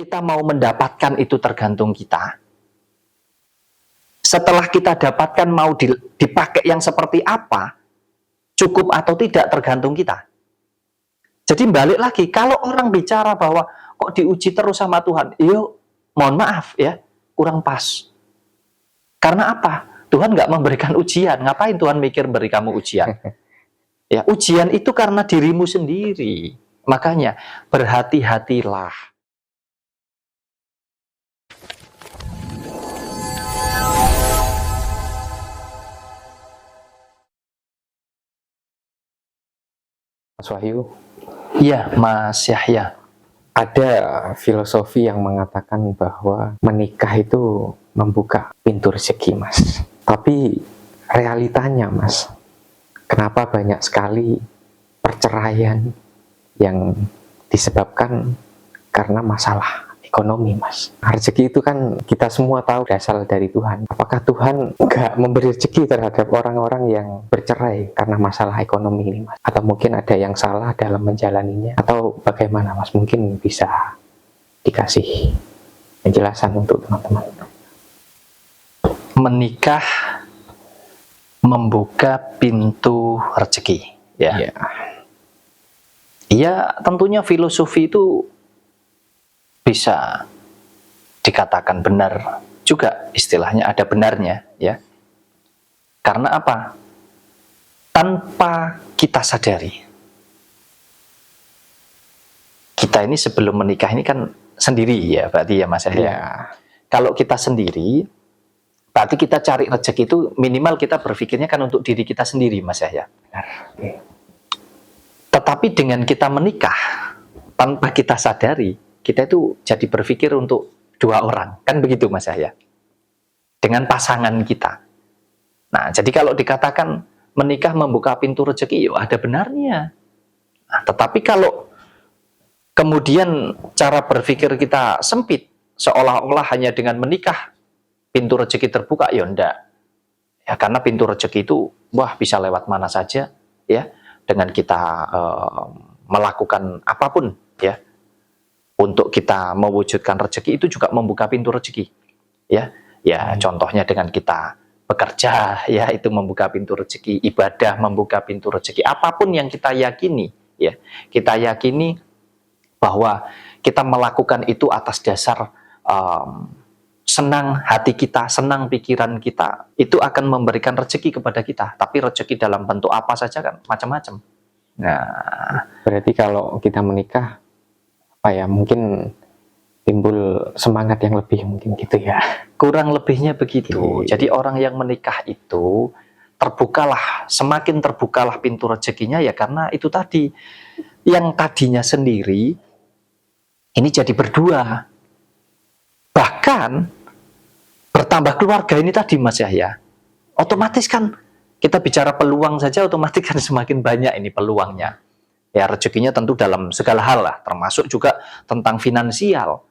kita mau mendapatkan itu tergantung kita. Setelah kita dapatkan mau dipakai yang seperti apa, cukup atau tidak tergantung kita. Jadi balik lagi, kalau orang bicara bahwa kok diuji terus sama Tuhan, yuk mohon maaf ya, kurang pas. Karena apa? Tuhan nggak memberikan ujian, ngapain Tuhan mikir beri kamu ujian? Ya, ujian itu karena dirimu sendiri. Makanya berhati-hatilah. Mas Wahyu, Iya, Mas Yahya. ada filosofi yang mengatakan bahwa menikah itu membuka pintu rezeki, Mas. Tapi realitanya, Mas, kenapa banyak sekali perceraian yang disebabkan karena masalah ekonomi, Mas? Rezeki itu kan kita semua tahu berasal dari Tuhan. Apakah Tuhan nggak memberi rezeki terhadap orang-orang yang bercerai karena masalah ekonomi ini, Mas? Atau mungkin ada yang salah dalam menjalaninya? Atau bagaimana, Mas? Mungkin bisa dikasih penjelasan untuk teman-teman. Menikah membuka pintu rezeki. Ya. Ya. Ya, tentunya filosofi itu bisa dikatakan benar juga, istilahnya ada benarnya ya. Karena apa? Tanpa kita sadari, kita ini sebelum menikah ini kan sendiri ya, berarti ya Mas Yahya. Ya. Kalau kita sendiri, berarti kita cari rezeki itu minimal kita berpikirnya kan untuk diri kita sendiri, Mas Yahya. Tetapi dengan kita menikah, tanpa kita sadari, kita itu jadi berpikir untuk dua orang, kan begitu Mas Yahya, dengan pasangan kita. Nah, jadi kalau dikatakan menikah membuka pintu rezeki, ya ada benarnya. Nah, tetapi kalau kemudian cara berpikir kita sempit, seolah-olah hanya dengan menikah pintu rezeki terbuka, ya enggak. Ya, karena pintu rezeki itu, wah bisa lewat mana saja, ya, dengan kita melakukan apapun, ya. Untuk kita mewujudkan rezeki itu juga membuka pintu rezeki, ya. Ya, contohnya dengan kita bekerja, ya itu membuka pintu rezeki, ibadah membuka pintu rezeki, apapun yang kita yakini, ya. Kita yakini bahwa kita melakukan itu atas dasar senang hati kita, senang pikiran kita, itu akan memberikan rezeki kepada kita. Tapi rezeki dalam bentuk apa saja kan macam-macam. Nah, Berarti kalau kita menikah, apa ya, mungkin timbul semangat yang lebih, mungkin gitu ya. kurang lebihnya begitu. Iya. Jadi orang yang menikah itu terbukalah, semakin terbukalah pintu rezekinya ya karena itu tadi, yang tadinya sendiri ini jadi berdua. Bahkan bertambah keluarga ini tadi Mas Yahya. Otomatis kan kita bicara peluang saja otomatis kan semakin banyak ini peluangnya. Ya rezekinya tentu dalam segala hal lah, termasuk juga tentang finansial.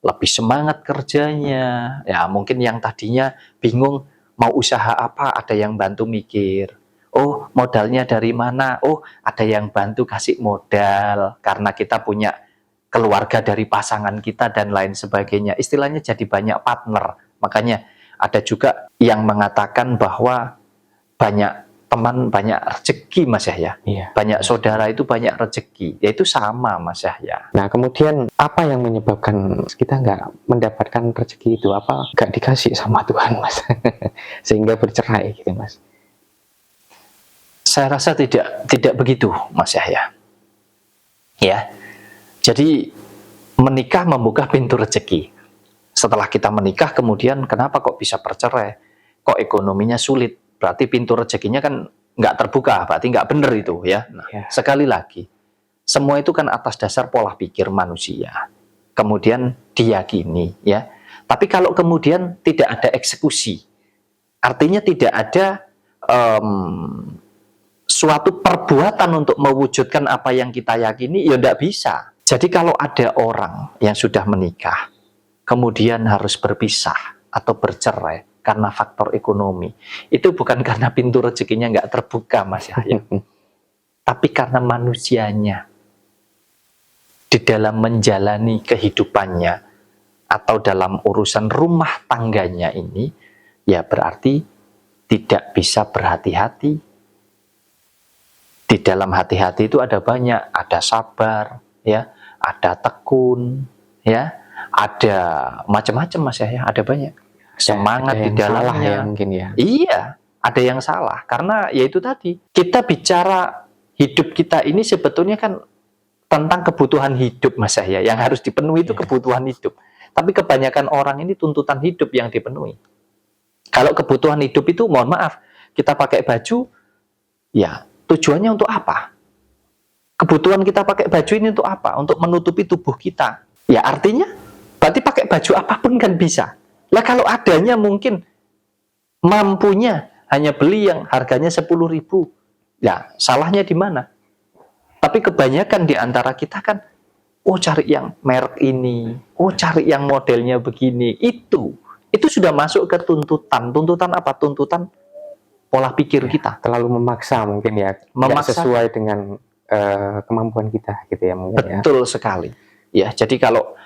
Lebih semangat kerjanya. Ya mungkin yang tadinya bingung mau usaha apa, ada yang bantu mikir. Oh modalnya dari mana? Oh ada yang bantu kasih modal karena kita punya keluarga dari pasangan kita dan lain sebagainya. Istilahnya jadi banyak partner. Makanya ada juga yang mengatakan bahwa banyak teman banyak rezeki Mas Yahya. Iya. Banyak saudara itu banyak rezeki. Ya itu sama Mas Yahya. Nah, kemudian apa yang menyebabkan kita nggak mendapatkan rezeki itu? Apa nggak dikasih sama Tuhan, Mas? Sehingga bercerai gitu, Mas. Saya rasa tidak begitu Mas Yahya. Ya. Jadi menikah membuka pintu rezeki. Setelah kita menikah kemudian kenapa kok bisa bercerai? Kok ekonominya sulit? Berarti pintu rezekinya kan nggak terbuka, berarti nggak benar itu ya. Nah, sekali lagi, semua itu kan atas dasar pola pikir manusia. Kemudian diyakini ya. Tapi kalau kemudian tidak ada eksekusi, artinya tidak ada suatu perbuatan untuk mewujudkan apa yang kita yakini, ya nggak bisa. Jadi kalau ada orang yang sudah menikah, kemudian harus berpisah atau bercerai karena faktor ekonomi, itu bukan karena pintu rezekinya nggak terbuka Mas Yahya, tapi karena manusianya di dalam menjalani kehidupannya atau dalam urusan rumah tangganya ini, ya berarti tidak bisa berhati-hati. Di dalam hati-hati itu ada banyak, ada sabar, ya, ada tekun, ya, ada macam-macam Mas Yahya, ada banyak. Semangat ada di yang salah dalamnya. ya mungkin ya. Iya, ada yang salah karena ya itu tadi. Kita bicara hidup kita ini sebetulnya kan tentang kebutuhan hidup Mas Yahya, yang harus dipenuhi itu kebutuhan hidup. Tapi kebanyakan orang ini tuntutan hidup yang dipenuhi. Kalau kebutuhan hidup itu, mohon maaf, kita pakai baju, ya tujuannya untuk apa? Kebutuhan kita pakai baju ini untuk apa? Untuk menutupi tubuh kita. Ya artinya, berarti pakai baju apapun kan bisa. Lah kalau adanya mungkin mampunya hanya beli yang harganya 10.000. Ya, salahnya di mana? Tapi kebanyakan di antara kita kan, oh cari yang merek ini, oh cari yang modelnya begini, itu sudah masuk ke tuntutan. Tuntutan apa? Tuntutan pola pikir kita. Terlalu memaksa mungkin ya, nggak sesuai dengan kemampuan kita gitu ya mungkin. Betul sekali. Ya, jadi kalau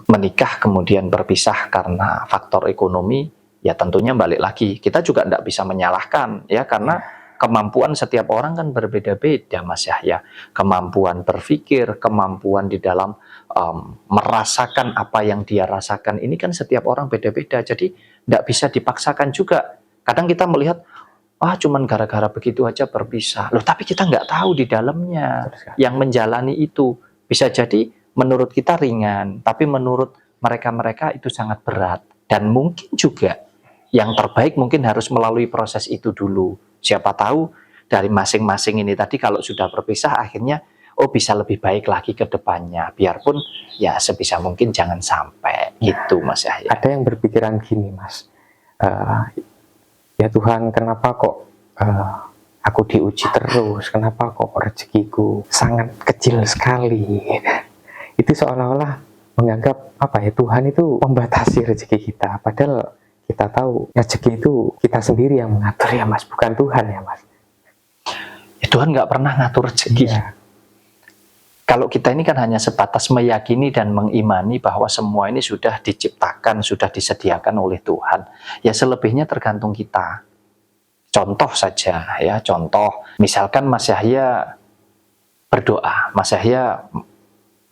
menikah kemudian berpisah karena faktor ekonomi, ya tentunya balik lagi. Kita juga tidak bisa menyalahkan ya, karena kemampuan setiap orang kan berbeda-beda Mas Yahya. Kemampuan berpikir, kemampuan di dalam merasakan apa yang dia rasakan ini kan setiap orang beda-beda. Jadi tidak bisa dipaksakan juga. Kadang kita melihat, cuman gara-gara begitu aja berpisah. Loh, tapi kita nggak tahu di dalamnya yang menjalani itu. Bisa jadi menurut kita ringan, tapi menurut mereka-mereka itu sangat berat. Dan mungkin juga yang terbaik mungkin harus melalui proses itu dulu. Siapa tahu dari masing-masing ini tadi kalau sudah berpisah akhirnya bisa lebih baik lagi ke depannya. Biarpun ya sebisa mungkin jangan sampai gitu Mas Yahya. Ada yang berpikiran gini Mas, ya Tuhan kenapa kok aku diuji terus, kenapa kok rezekiku sangat kecil sekali. Itu seolah-olah menganggap apa ya, Tuhan itu membatasi rezeki kita, padahal kita tahu rezeki itu kita sendiri yang mengatur ya Mas, bukan Tuhan ya Mas. Tuhan nggak pernah ngatur rezeki. Ya. Kalau kita ini kan hanya sebatas meyakini dan mengimani bahwa semua ini sudah diciptakan, sudah disediakan oleh Tuhan. Ya selebihnya tergantung kita. Contoh saja ya, contoh. Misalkan Mas Yahya berdoa, Mas Yahya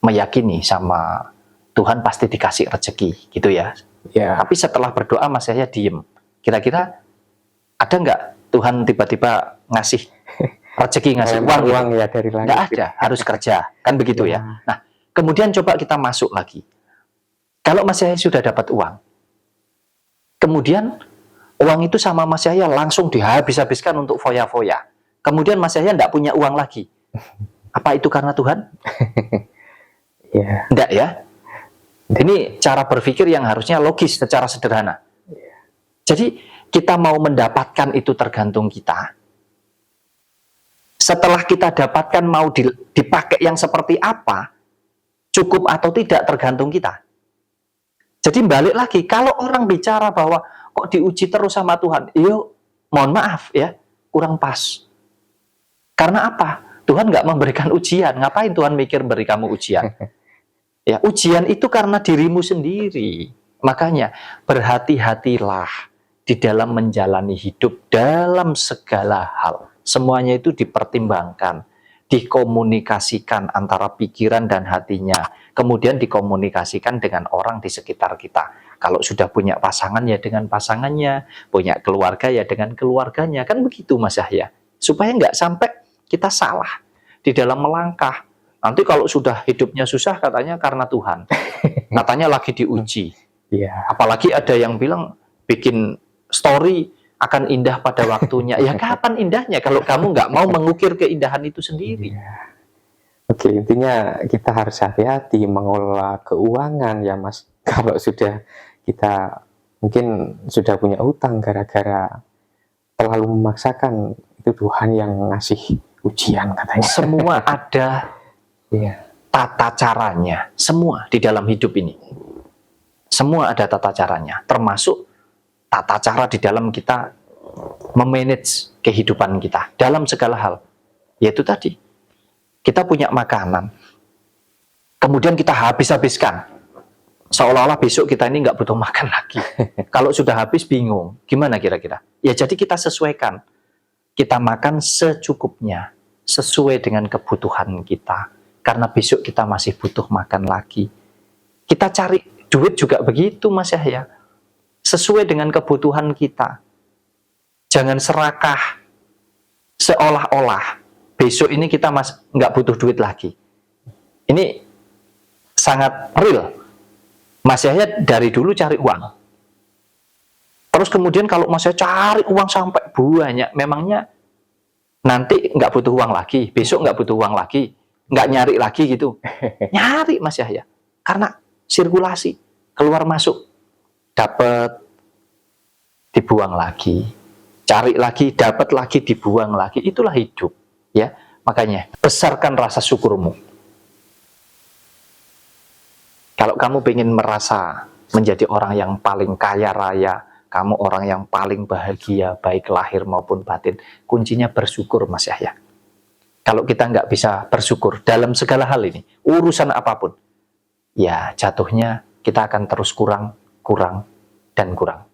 meyakini sama Tuhan pasti dikasih rezeki gitu ya. Ya. Tapi setelah berdoa Mas Yahya diem. Kira-kira ada nggak Tuhan tiba-tiba ngasih rezeki, ngasih uang ya dari langit? Nggak ada, harus kerja. Kan begitu ya. Nah, kemudian coba kita masuk lagi. Kalau Mas Yahya sudah dapat uang, kemudian uang itu sama Mas Yahya langsung dihabis-habiskan untuk foya-foya. Kemudian Mas Yahya nggak punya uang lagi. Apa itu karena Tuhan? Ya. Nggak ya. Ini cara berpikir yang harusnya logis secara sederhana. Jadi kita mau mendapatkan itu tergantung kita. Setelah kita dapatkan mau dipakai yang seperti apa, cukup atau tidak tergantung kita. Jadi balik lagi, kalau orang bicara bahwa kok diuji terus sama Tuhan, mohon maaf ya, kurang pas. Karena apa? Tuhan nggak memberikan ujian, ngapain Tuhan mikir beri kamu ujian? Ya, ujian itu karena dirimu sendiri. Makanya berhati-hatilah di dalam menjalani hidup dalam segala hal. Semuanya itu dipertimbangkan, dikomunikasikan antara pikiran dan hatinya, kemudian dikomunikasikan dengan orang di sekitar kita. Kalau sudah punya pasangan ya dengan pasangannya, punya keluarga ya dengan keluarganya, kan begitu Mas Yahya. Supaya nggak sampai kita salah di dalam melangkah. Nanti kalau sudah hidupnya susah katanya karena Tuhan, katanya lagi diuji. Ya. Apalagi ada yang bilang bikin story akan indah pada waktunya. Ya kapan indahnya kalau kamu nggak mau mengukir keindahan itu sendiri? Ya. Oke, intinya kita harus hati-hati mengelola keuangan ya Mas. Kalau sudah kita mungkin sudah punya utang gara-gara terlalu memaksakan, itu Tuhan yang ngasih ujian katanya. Semua ada tata caranya, semua di dalam hidup ini. Semua ada tata caranya, termasuk tata cara di dalam kita memanage kehidupan kita dalam segala hal. Yaitu tadi, kita punya makanan, kemudian kita habis-habiskan seolah-olah besok kita ini nggak butuh makan lagi. Kalau sudah habis bingung, gimana kira-kira? Ya jadi kita sesuaikan. Kita makan secukupnya, sesuai dengan kebutuhan kita. Karena besok kita masih butuh makan lagi. Kita cari duit juga begitu Mas Yahya. Sesuai dengan kebutuhan kita. Jangan serakah seolah-olah besok ini kita nggak butuh duit lagi. Ini sangat real. Mas Yahya dari dulu cari uang. Terus kemudian kalau Mas Yahya cari uang sampai banyak, memangnya nanti nggak butuh uang lagi, besok nggak butuh uang lagi, nggak nyari lagi gitu. Nyari Mas Yahya. Karena sirkulasi, keluar masuk, dapat, dibuang lagi. Cari lagi, dapat lagi, dibuang lagi. Itulah hidup. Ya, makanya besarkan rasa syukurmu. Kalau kamu ingin merasa menjadi orang yang paling kaya raya, kamu orang yang paling bahagia, baik lahir maupun batin, kuncinya bersyukur Mas Yahya. Kalau kita nggak bisa bersyukur dalam segala hal ini, urusan apapun, ya jatuhnya kita akan terus kurang, dan kurang.